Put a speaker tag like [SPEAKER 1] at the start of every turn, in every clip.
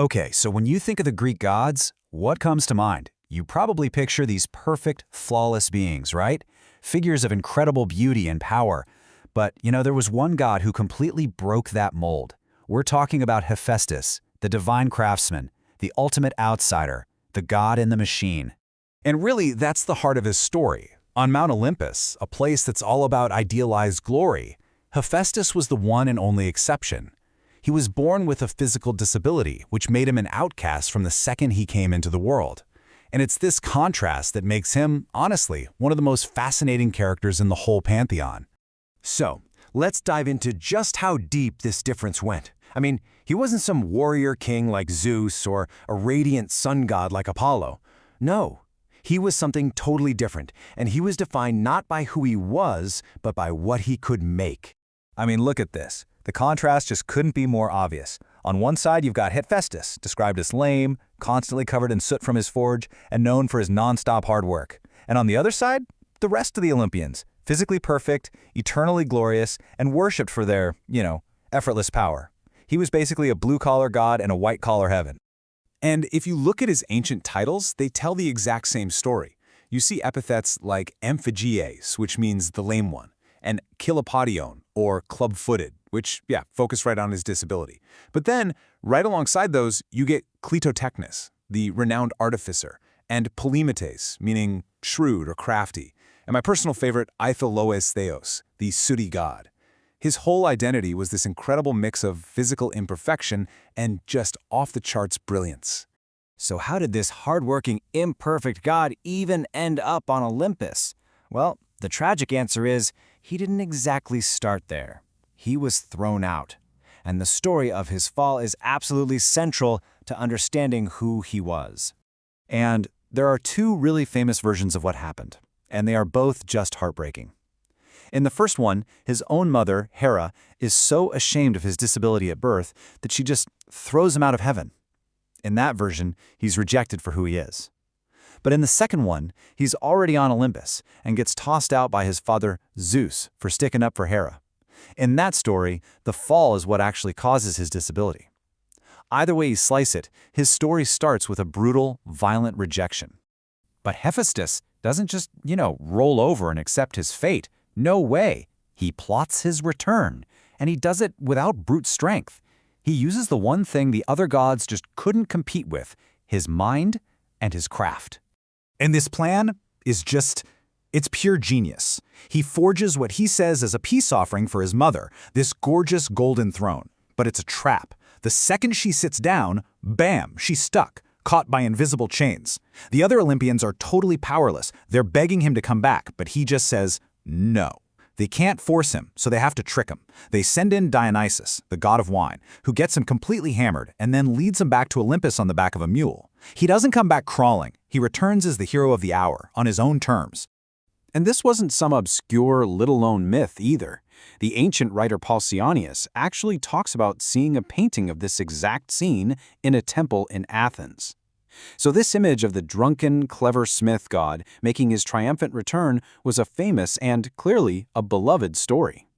[SPEAKER 1] Okay, so when you think of the Greek gods, what comes to mind? You probably picture these perfect, flawless beings, right? Figures of incredible beauty and power. But, there was one god who completely broke that mold. We're talking about Hephaestus, the divine craftsman, the ultimate outsider, the god in the machine. And really, that's the heart of his story. On Mount Olympus, a place that's all about idealized glory, Hephaestus was the one and only exception. He was born with a physical disability, which made him an outcast from the second he came into the world. And it's this contrast that makes him, honestly, one of the most fascinating characters in the whole pantheon.
[SPEAKER 2] So, let's dive into just how deep this difference went. I mean, he wasn't some warrior king like Zeus or a radiant sun god like Apollo. No, he was something totally different, and he was defined not by who he was, but by what he could make.
[SPEAKER 1] I mean, look at this. The contrast just couldn't be more obvious. On one side, you've got Hephaestus, described as lame, constantly covered in soot from his forge, and known for his non-stop hard work. And on the other side, the rest of the Olympians, physically perfect, eternally glorious, and worshipped for their, effortless power. He was basically a blue-collar god and a white-collar heaven. And if you look at his ancient titles, they tell the exact same story. You see epithets like Amphigees, which means the lame one, and Kilopodion, or club-footed, which, focus right on his disability. But then, right alongside those, you get Kletotechnos, the renowned artificer, and Polymetes, meaning shrewd or crafty, and my personal favorite, Aitholoes Theos, the sooty god. His whole identity was this incredible mix of physical imperfection and just off-the-charts brilliance.
[SPEAKER 3] So how did this hardworking, imperfect god even end up on Olympus? Well, the tragic answer is, he didn't exactly start there. He was thrown out. And the story of his fall is absolutely central to understanding who he was.
[SPEAKER 1] And there are two really famous versions of what happened, and they are both just heartbreaking. In the first one, his own mother, Hera, is so ashamed of his disability at birth that she just throws him out of heaven. In that version, he's rejected for who he is. But in the second one, he's already on Olympus and gets tossed out by his father, Zeus, for sticking up for Hera. In that story, the fall is what actually causes his disability. Either way you slice it, his story starts with a brutal, violent rejection. But Hephaestus doesn't just, roll over and accept his fate. No way. He plots his return, and he does it without brute strength. He uses the one thing the other gods just couldn't compete with, his mind and his craft. And this plan is it's pure genius. He forges what he says is a peace offering for his mother, this gorgeous golden throne. But it's a trap. The second she sits down, bam, she's stuck, caught by invisible chains. The other Olympians are totally powerless. They're begging him to come back, but he just says no. They can't force him, so they have to trick him. They send in Dionysus, the god of wine, who gets him completely hammered and then leads him back to Olympus on the back of a mule. He doesn't come back crawling. He returns as the hero of the hour, on his own terms. And this wasn't some obscure, little-known myth either. The ancient writer Pausanias actually talks about seeing a painting of this exact scene in a temple in Athens. So this image of the drunken, clever smith god making his triumphant return was a famous and, clearly, a beloved story.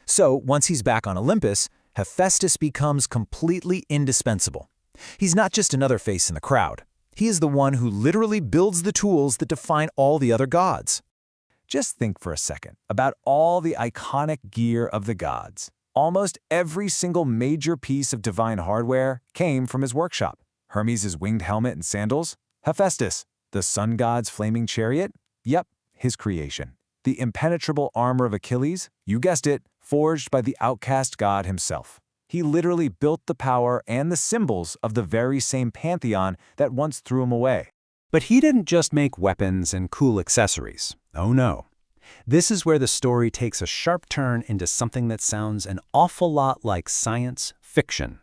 [SPEAKER 1] So, once he's back on Olympus, Hephaestus becomes completely indispensable. He's not just another face in the crowd. He is the one who literally builds the tools that define all the other gods. Just think for a second about all the iconic gear of the gods. Almost every single major piece of divine hardware came from his workshop. Hermes' winged helmet and sandals? Hephaestus. The sun god's flaming chariot? Yep, his creation. The impenetrable armor of Achilles? You guessed it, forged by the outcast god himself. He literally built the power and the symbols of the very same pantheon that once threw him away. But he didn't just make weapons and cool accessories. Oh no. This is where the story takes a sharp turn into something that sounds an awful lot like science fiction.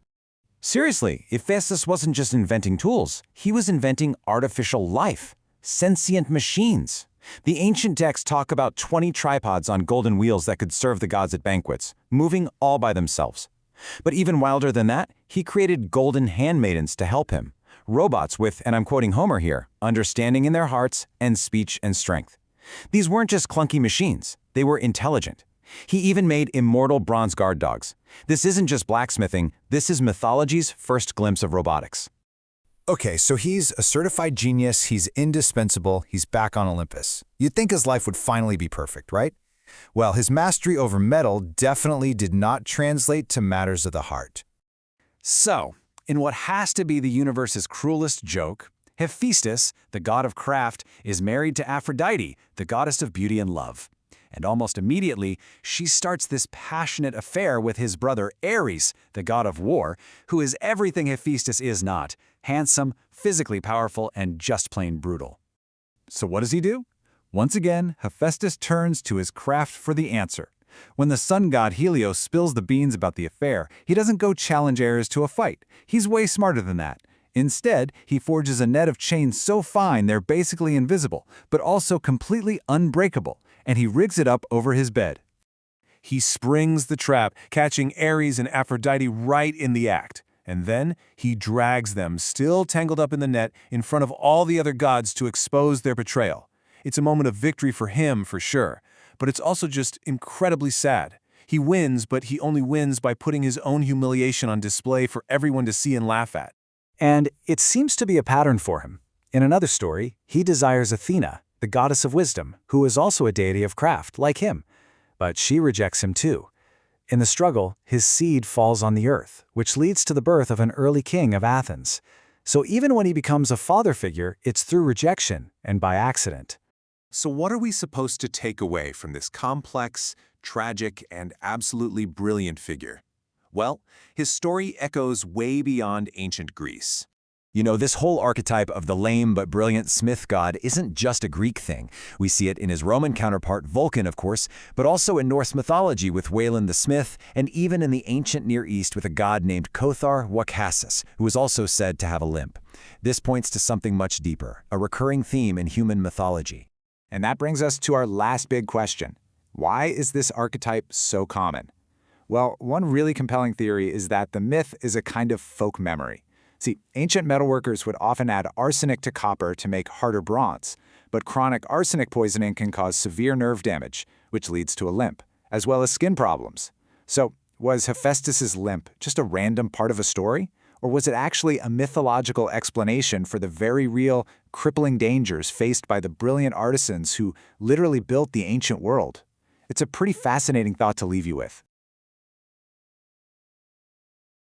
[SPEAKER 1] Seriously, Hephaestus wasn't just inventing tools. He was inventing artificial life, sentient machines. The ancient texts talk about 20 tripods on golden wheels that could serve the gods at banquets, moving all by themselves. But even wilder than that, he created golden handmaidens to help him. Robots with, and I'm quoting Homer here, understanding in their hearts and speech and strength. These weren't just clunky machines. They were intelligent. He even made immortal bronze guard dogs. This isn't just blacksmithing, this is mythology's first glimpse of robotics. Okay, so he's a certified genius, he's indispensable, he's back on Olympus. You'd think his life would finally be perfect, right? Well, his mastery over metal definitely did not translate to matters of the heart. So, in what has to be the universe's cruelest joke, Hephaestus, the god of craft, is married to Aphrodite, the goddess of beauty and love. And almost immediately, she starts this passionate affair with his brother Ares, the god of war, who is everything Hephaestus is not: handsome, physically powerful, and just plain brutal. So what does he do? Once again, Hephaestus turns to his craft for the answer. When the sun god Helios spills the beans about the affair, he doesn't go challenge Ares to a fight. He's way smarter than that. Instead, he forges a net of chains so fine they're basically invisible, but also completely unbreakable, and he rigs it up over his bed. He springs the trap, catching Ares and Aphrodite right in the act, and then he drags them, still tangled up in the net, in front of all the other gods to expose their betrayal. It's a moment of victory for him, for sure, but it's also just incredibly sad. He wins, but he only wins by putting his own humiliation on display for everyone to see and laugh at.
[SPEAKER 3] And it seems to be a pattern for him. In another story, he desires Athena, the goddess of wisdom, who is also a deity of craft, like him. But she rejects him too. In the struggle, his seed falls on the earth, which leads to the birth of an early king of Athens. So even when he becomes a father figure, it's through rejection and by accident.
[SPEAKER 4] So what are we supposed to take away from this complex, tragic, and absolutely brilliant figure? Well, his story echoes way beyond ancient Greece.
[SPEAKER 1] You know, this whole archetype of the lame but brilliant smith god isn't just a Greek thing. We see it in his Roman counterpart Vulcan, of course, but also in Norse mythology with Wayland the Smith, and even in the ancient Near East with a god named Kothar Wakassis, who is also said to have a limp. This points to something much deeper, a recurring theme in human mythology.
[SPEAKER 3] And that brings us to our last big question. Why is this archetype so common? Well, one really compelling theory is that the myth is a kind of folk memory. See, ancient metalworkers would often add arsenic to copper to make harder bronze, but chronic arsenic poisoning can cause severe nerve damage, which leads to a limp, as well as skin problems. So, was Hephaestus's limp just a random part of a story? Or was it actually a mythological explanation for the very real, crippling dangers faced by the brilliant artisans who literally built the ancient world? It's a pretty fascinating thought to leave you with.